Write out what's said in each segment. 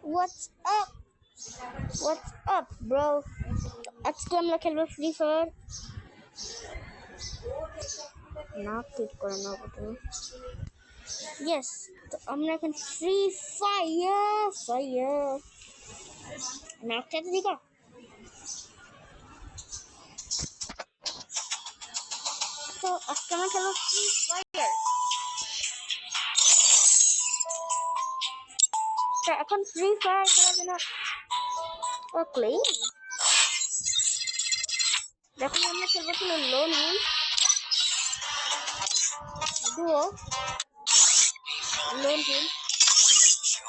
What's up? What's up, bro? আজকে আমরা খেলবো ফ্রি ফায়ার। না ক্লিক করে নেবো তুমি। ইয়েস, তো আমরা এখন ফ্রি ফায়ার নাকটাতে দিকা। তো আজকে আমরা খেলবো ফ্রি ফায়ার। তো এখন ফ্রি ফায়ার খেলার জন্য ওকে দেখুন আমরা খেলবো ছিল লোন ডুও লোন টিম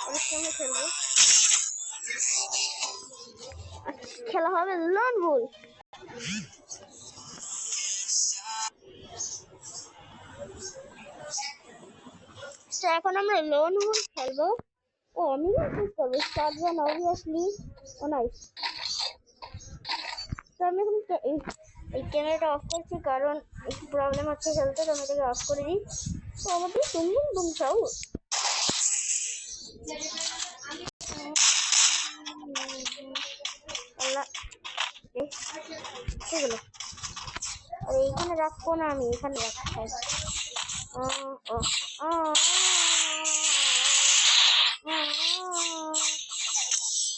ওর সঙ্গে খেলবো। খেলা হবে লোন বুল। তো এখন আমরা লোন বুল খেলবো। ও আমি কি করবো স্টার্ট অবভিয়াসলি ও নাইস। তো আমি এখন এই ক্যামেরাটা অফ করছি কারণ একটু প্রবলেম হচ্ছে খেলতে, তো আমি এটাকে অফ করে দিই। তো আমাদের তুম চাও আল্লাহ সেগুলো আর এইখানে রাখবো না, আমি এখানে রাখতে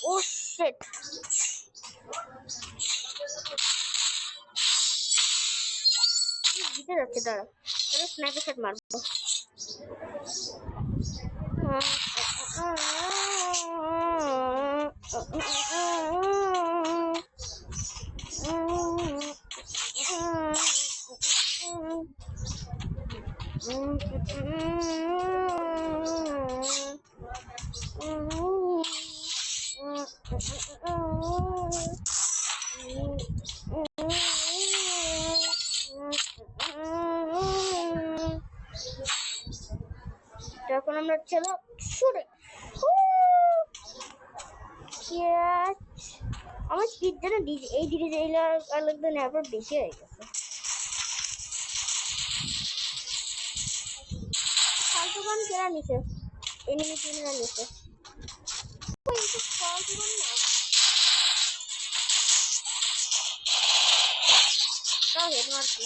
ও শিট জিতে যাচ্ছে। দাঁড়া তাহলে স্নাইপার শট মারবো। তখন আমরা চলো শুরু। আমার স্পিড যেন এই ডিজেল আবার বেশি হয়ে গেছে। ফালতু গান কেনা নিছে, এনিমি টিমরা নিছে। ফালতু গান না তাও হেড মারছি।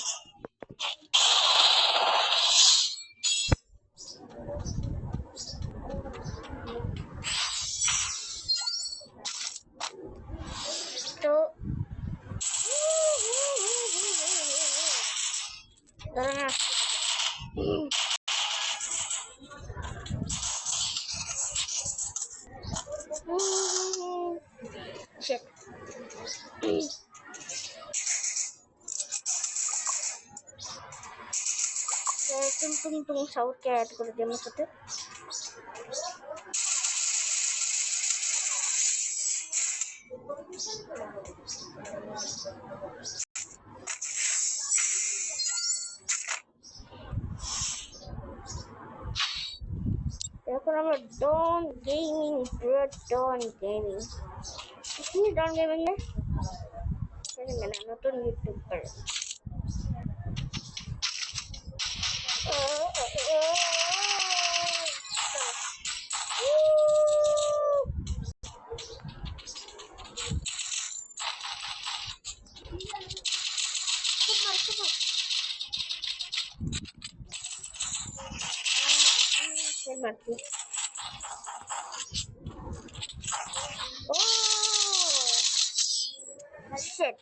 তো ধরে না shit. তুমি সাউথকে অ্যাড করে দিই আমার সাথে। এখন আমরা ডন গেমিং ব্রো, ডন গেমিং। তুমি ডন গেমিং না নতুন ইউটিউবার। মারছি। ও শিট,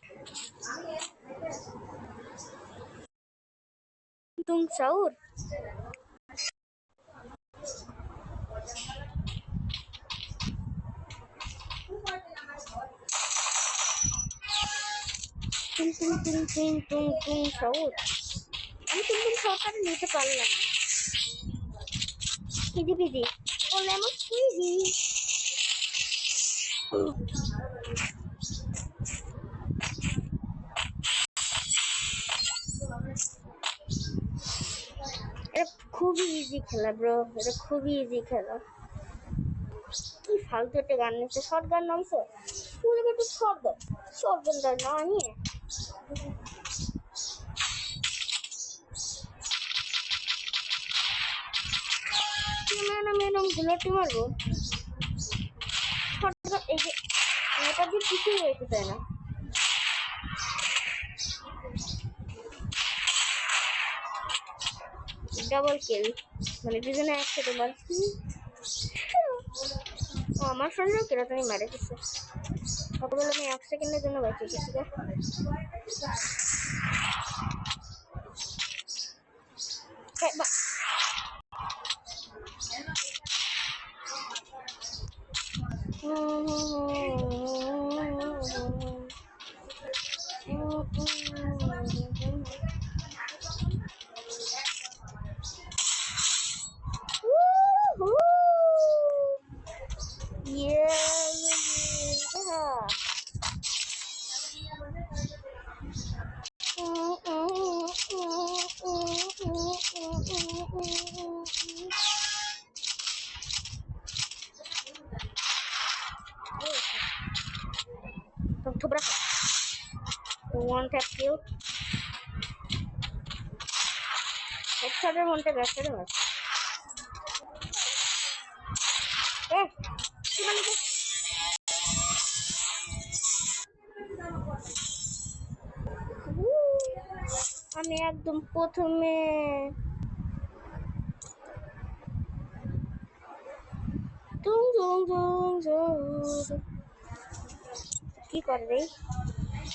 তুম সাউর তুম সাউর। আমি তুম সাউরটা নিতে পারলাম না। পিজি ও লেমন পিজি। এটা খুবই ইজি খেলা ব্রো, এটা খুবই ইজি খেলা। কি ফালতু একটা গান নিচ্ছে, শর্ট গান নামছে পুরো একটু শর্ট গানটা না নিয়ে ম্যাডাম গুলোটি মারবো। এই যে এটা দিয়ে কিছুই হইতে চায় না। ডাবল কিল, মানে দুজনে একসাথে মারছি। আমার সঙ্গে কিরকমই মারে দিচ্ছে। তখন আমি 1 সেকেন্ডের জন্য বাঁচে গেছি। Thubra one tap kill. Headshot one tap headshot mas. Gimana tuh? আমি একদম প্রথমে কি করবে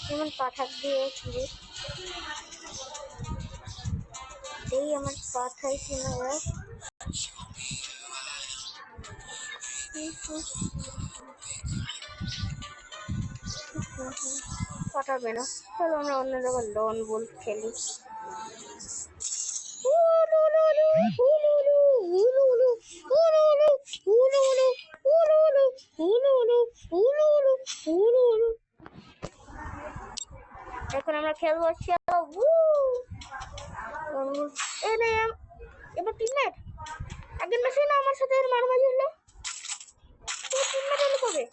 যেমন পাঠাক দিয়ে ফিরে এই আমার পাঠাই কিনা পাঠাবে না। চলো আমরা অন্য জায়গায় লন বল খেলি। এখন আমরা খেলবো এবার টিমমেট আগের ম্যাচে না আমার সাথে মারামারি হলো। টিমমেট হলো কবে?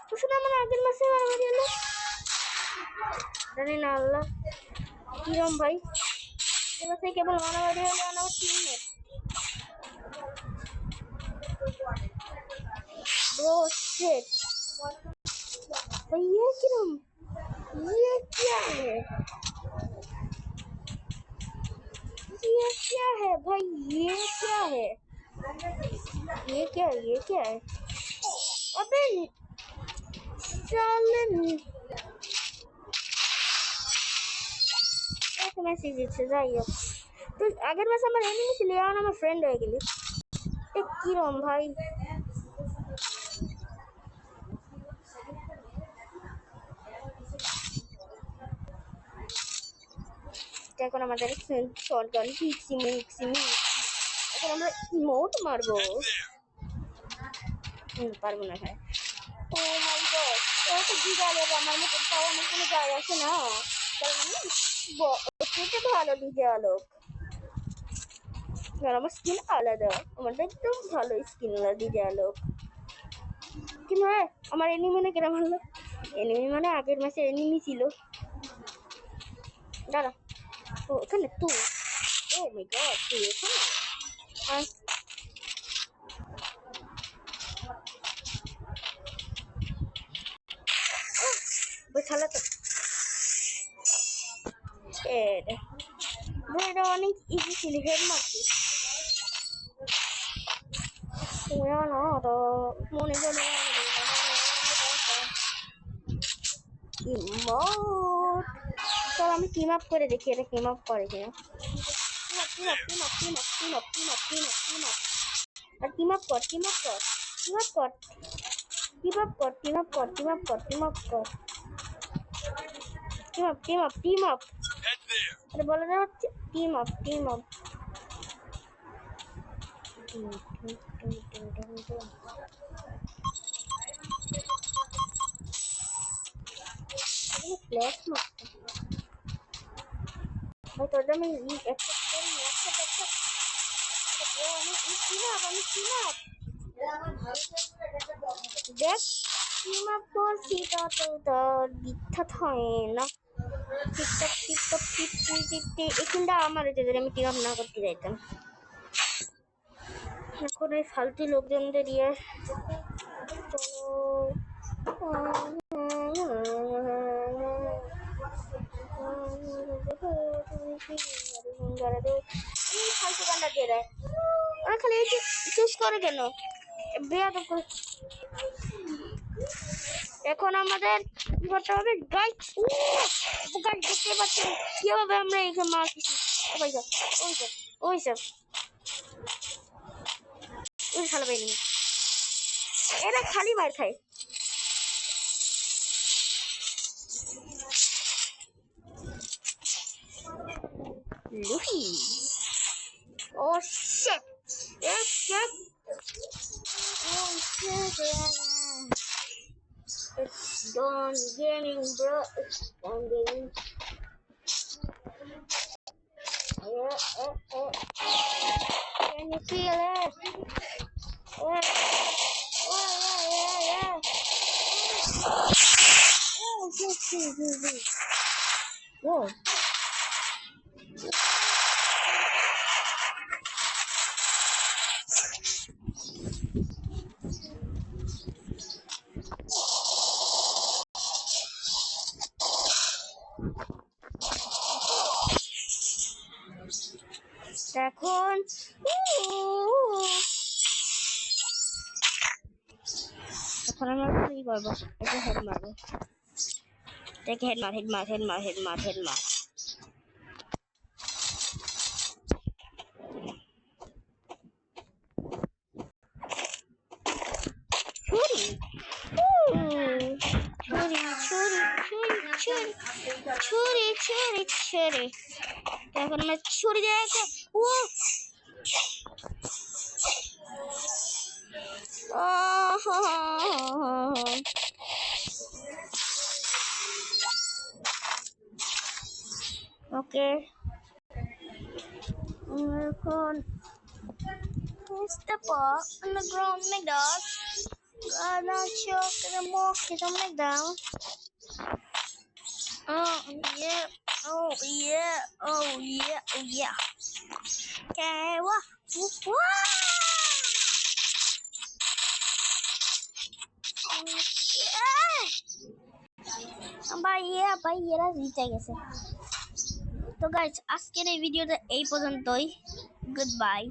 তোর সাথে আমার আগের ম্যাচে মারামারি হলো। জানি না আল্লাহ কিরম ভাই, এবার থেকে কেবল মারামারি হলো আমার টিমমেট। ब्रो शिट भाई ये किरम, ये क्या है, ये क्या है भाई, ये क्या है, ये क्या है, ये क्या है? अबे चलन एक मैसेज से जाइए तो अगर मैं समझ एनिमी से ले आओ ना मैं फ्रेंड हो गई एक किरम भाई। এখন আমাদের শটগান এখন আমরা ইমোট মারবো। পারবো না ভাই। ও মাই গড ও তো ডিজে আমার মতো তাও আমার কোনো যায় আসে না, কারণ এটা ভালো ডিজে আলোক আর আমার স্কিন আলাদা, আমার একদম ভালো স্কিন আলাদা ডিজে আলোক। কিন্তু হ্যাঁ আমার এনিমি মানে কেন ভালো, এনিমি মানে আগের ম্যাচে এনিমি ছিল। দাঁড়া ও এখানে তুই, ও মাই গড তুই এখানে খেলা তো এটা অনেক ইজি ছিল, হেড মারছিস মনে করে চল আমি টিম আপ করে দেখি এটা টিম আপ করে কিনা। আর টিম আপ কর, টিম আপ কর, টিম আপ কর, টিম আপ কর, টিম আপ কর, টিম আপ কর, টিম আপ কর, team up, team up, team up. আরে বলা যাচ্ছে team up, team up. Flash मारते भाई तो जब मैं ये एक्सेप्ट करूंगा एक्सेप्ट वो আমি টিম আপ দেখ টিম আপ করছি তা তো তার মিথ্যা হয় না। টিকটক টিকটক টিকটক এখানটা আমার এটা যদি আমি টিম আপ না করতে যাইতাম। এখন এই ফালতু লোকজনদের দিয়ে চলো কেন বেয়াদব করে। এখন আমাদের কি করতে হবে গাইস? গাইস দেখতে পাচ্ছেন কিভাবে আমরা এখানে মারতেছি। ও ভাই গড, ওই সব ওই শালা বাইনি এরা খালি মার খায়। Luffy O sheet shit. Oh shit, it's done gaming, bro. It's done gaming. Can you feel it? Yeah. Oh, shit. Whoa. এখন এখন আমরা কি করবো? এটা হেড মারবো। দেখে হেড মার। ছুরি এখন আমরা ছুরি দিয়ে ও ওকে এখন step up on the ground, my dog. Not sure gonna walk something down. Oh yeah. Okay, what? ভাইয়েরা জিতে গেছে। তো গাইস আজকের এই ভিডিওটা এই পর্যন্তই। Good bye.